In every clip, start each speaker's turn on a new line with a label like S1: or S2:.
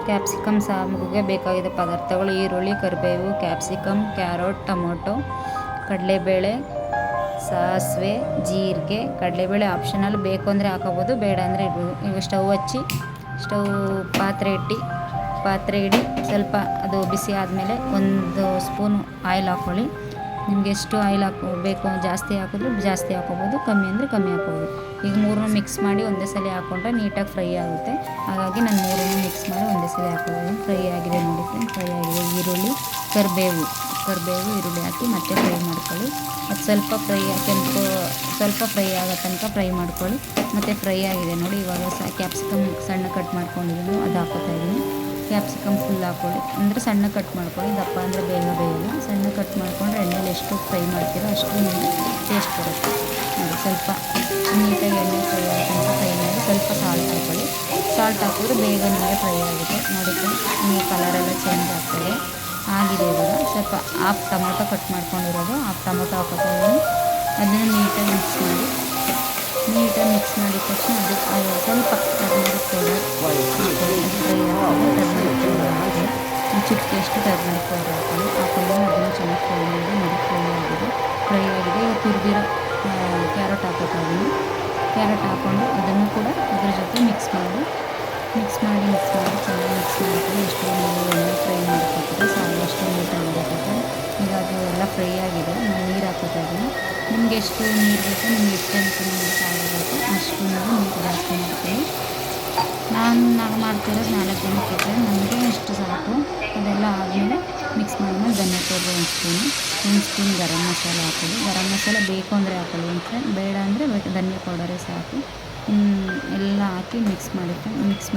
S1: Capsicum ಸಾಂಬಾರಿಗೆ ಬೇಕಾಗಿದ್ದ ಪದಾರ್ಥಗಳು: ಈರುಳ್ಳಿ, ಕರಿಬೇವು, ಕ್ಯಾಪ್ಸಿಕಮ್, ಕ್ಯಾರೆಟ್, ಟೊಮೊಟೊ, ಕಡಲೆಬೇಳೆ, ಸಾಸಿವೆ, ಜೀರಿಗೆ. ಕಡಲೆಬೇಳೆ ಆಪ್ಷನಲ್, ಬೇಕು ಅಂದರೆ ಹಾಕೋಬೋದು, ಬೇಡ ಅಂದರೆ ಇಡ್ಬೋದು. ಈಗ ಸ್ಟವ್ ಹಚ್ಚಿ ಪಾತ್ರೆ ಇಡಿ. ಸ್ವಲ್ಪ ಅದು ಬಿಸಿ ಆದಮೇಲೆ 1 ಸ್ಪೂನು ಆಯಿಲ್ ಹಾಕ್ಕೊಳ್ಳಿ. ನಿಮಗೆ ಎಷ್ಟು ಆಯಿಲ್ ಬೇಕು, ಜಾಸ್ತಿ ಹಾಕಿದ್ರು ಜಾಸ್ತಿ ಹಾಕೋಬೋದು, ಕಮ್ಮಿ ಅಂದರೆ ಕಮ್ಮಿ ಹಾಕೋಬೋದು. ಈಗ 3 ಮಿಕ್ಸ್ ಮಾಡಿ ಒಂದೇ ಸಲ ಹಾಕ್ಕೊಂಡ್ರೆ ನೀಟಾಗಿ ಫ್ರೈ ಆಗುತ್ತೆ. ಹಾಗಾಗಿ ನಾನು 3 ಮಿಕ್ಸ್ ಮಾಡಿ ಒಂದೇ ಸಲ ಹಾಕೋದು. ಫ್ರೈ ಆಗಿದೆ ನೋಡಿ ಫ್ರೆಂಡ್, ಫ್ರೈ ಆಗಿದೆ. ಈರುಳ್ಳಿ, ಕರಿಬೇವು, ಈರುಳ್ಳಿ ಹಾಕಿ ಮತ್ತೆ ಫ್ರೈ ಮಾಡ್ಕೊಳ್ಳಿ. ಅದು ಸ್ವಲ್ಪ ಫ್ರೈ ಆಗೋ ತನಕ ಫ್ರೈ ಮಾಡ್ಕೊಳ್ಳಿ. ಮತ್ತು ಫ್ರೈ ಆಗಿದೆ ನೋಡಿ. ಇವಾಗ ಕ್ಯಾಪ್ಸಿಕಮ್ ಸಣ್ಣ ಕಟ್ ಮಾಡ್ಕೊಂಡಿದ್ದೀನಿ, ಅದು ಹಾಕೋತಾ ಇದ್ದೀನಿ. ಕ್ಯಾಪ್ಸಿಕಮ್ ಫುಲ್ ಹಾಕ್ಕೊಳ್ಳಿ, ಅಂದರೆ ಸಣ್ಣ ಕಟ್ ಮಾಡ್ಕೊಳ್ಳಿ. ದಪ್ಪ ಅಂದರೆ ಬೇಗ ಬೇಯಲ್ಲ. ಸಣ್ಣ ಕಟ್ ಮಾಡಿಕೊಂಡ್ರೆ ಎಣ್ಣೆಲಿ ಎಷ್ಟು ಫ್ರೈ ಮಾಡ್ತೀರೋ ಅಷ್ಟು ನಿಮಗೆ ಟೇಸ್ಟ್ ಬರುತ್ತೆ ನೋಡಿ. ಸ್ವಲ್ಪ ನೀಟಾಗಿ ಎಣ್ಣೆ ಫ್ರೈ ಆಗೋ ಫ್ರೈ ಮಾಡಿ ಸ್ವಲ್ಪ ಸಾಲ್ಟ್ ಹಾಕ್ಕೊಳ್ಳಿ. ಸಾಲ್ಟ್ ಹಾಕಿದ್ರೆ ಬೇಗ ನಿಮಗೆ ಫ್ರೈ ಆಗುತ್ತೆ ನೋಡಿ. ನಿಮಗೆ ಕಲರೆಲ್ಲ ಚೇಂಜ್ ಆಗ್ತದೆ. ಆಗಿದೆ ಇವಾಗ. ಸ್ವಲ್ಪ ಹಾಫ್ ಟೊಮೊಟೊ ಕಟ್ ಮಾಡ್ಕೊಂಡಿರೋದು, ಹಾಫ್ ಟೊಮೊಟೊ ಹಾಕೋತಾ ಇದ್ದೀನಿ. ಅದನ್ನು ನೀಟಾಗಿ ಮಿಕ್ಸ್ ಮಾಡಿದ ತಕ್ಷಣ ಅದು ಸ್ವಲ್ಪ ಟರ್ಮರಿಕ್ ಪೌಡರ್ ಹಾಕ್ಕೊಳ್ಳಿ. ಅದು ಫ್ರೈ ಆಗ್ತದೆ. ಟರ್ಮರಿಕ್ ಪೌಡರ್ ಹಾಕಿ ಚಿಟಿಕೆಯಷ್ಟು ಟರ್ಮರಿಕ್ ಪೌಡರ್ ಹಾಕ್ಕೊಂಡು ಅದನ್ನು ಚೆನ್ನಾಗಿ ಫ್ರೈ ಮಾಡಿ ಫ್ರೈ ಆಗಿದೆ. ಈಗ ತುರಿದಿರೋ ಕ್ಯಾರೆಟ್ ಹಾಕೋತಾ ಇದ್ದೀನಿ. ಕ್ಯಾರೆಟ್ ಹಾಕ್ಕೊಂಡು ಅದನ್ನು ಕೂಡ ಅದ್ರ ಜೊತೆ ಮಿಕ್ಸ್ ಮಾಡಿ ಚೆನ್ನಾಗಿ ಮಿಕ್ಸ್ ಮಾಡ್ಕೊಂಡು ಎಷ್ಟು ನೀವು ಎಣ್ಣೆ ಫ್ರೈ ಮಾಡ್ಕೊತೀರಿ ಅಷ್ಟು ನೀಟಾಗಿ ಇರುತ್ತೆ. ಈಗ ಅದು ಎಲ್ಲ ಫ್ರೈ ಆಗಿದೆ. ನಾನು ನೀರು ಹಾಕೋತಾ ಇದ್ದೀನಿ. ನಿಮಗೆ ಎಷ್ಟು ನೀರು ಬೇಕು, ನಿಮ್ಗೆ ಎಷ್ಟು ಅನ್ಕೊಂಡು ನೀರು ಬೇಕು ಅಷ್ಟು ನೀರು ಜಾಸ್ತಿ ಮಾಡ್ತೀನಿ. ನಾನು ಮಾಡ್ತಿರೋದು 4 ಜನಕ್ಕೆ ಇಟ್ಟರೆ ನನಗೆ ಎಷ್ಟು ಸಾಕು. ಅದೆಲ್ಲ ಆದಮೇಲೆ ಮಿಕ್ಸ್ ಮಾಡಿದ್ಮೇಲೆ ಧನಿಯಾ ಪೌಡ್ರ್ 1 ಸ್ಪೂನ್ ಗರಂ ಮಸಾಲೆ ಹಾಕೊಳ್ಳಿ. ಗರಂ ಮಸಾಲೆ ಬೇಕು ಅಂದರೆ ಹಾಕೊಳ್ಳಿ ಅಂತ, ಬೇಡ ಅಂದರೆ ಧನಿಯಾ ಪೌಡರೇ ಸಾಕು. ಎಲ್ಲ ಹಾಕಿ ಮಿಕ್ಸ್ ಮಾಡಿ ನೀಟಾಗಿ ಮಿಕ್ಸ್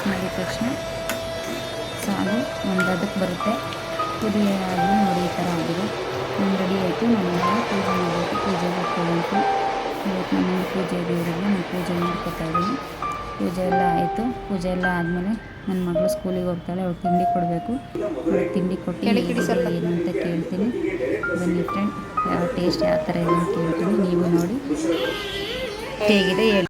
S1: ಮಾಡಿದ ತಕ್ಷಣ ಸಾಲು ಒಂದು ಅದಕ್ಕೆ ಬರುತ್ತೆ. ಕುದಿ ಆದಮೇಲೆ ನೋಡಿ ಈ ಥರ ಆಗಿದೆ. ರೆಡಿ ಆಯಿತು. ನಮ್ಮನೆಯಲ್ಲಿ ಪೂಜೆ ಮಾಡಬೇಕು. ಪೂಜೆಗೆ ಹೋಗ್ಕೋಬೇಕು. ಇವತ್ತು ನಮ್ಮನೆ ಪೂಜೆ ದೇವರಿಗೆ ನಾನು ಪೂಜೆ ಮಾಡ್ಕೊತಾ ಇದ್ದೀನಿ. ಪೂಜೆ ಎಲ್ಲ ಆಯಿತು. ಪೂಜೆ ಎಲ್ಲ ಆದಮೇಲೆ ನನ್ನ ಮಗಳು ಸ್ಕೂಲಿಗೆ ಹೋಗ್ತಾಳೆ. ಅವ್ಳು ತಿಂಡಿ ಕೊಡಬೇಕು. ಅವ್ಳಿಗೆ ತಿಂಡಿ ಕೊಟ್ಟು ಏನು ಅಂತ ಕೇಳ್ತೀನಿ. ಬನ್ನಿ ಫ್ರೆಂಡ್, ಟೇಸ್ಟ್ ಯಾವ ಥರ ಇದೆ ಅಂತ ಕೇಳ್ತೀನಿ. ನೀವು ನೋಡಿ ಹೇಗಿದೆ ಹೇಳಿ.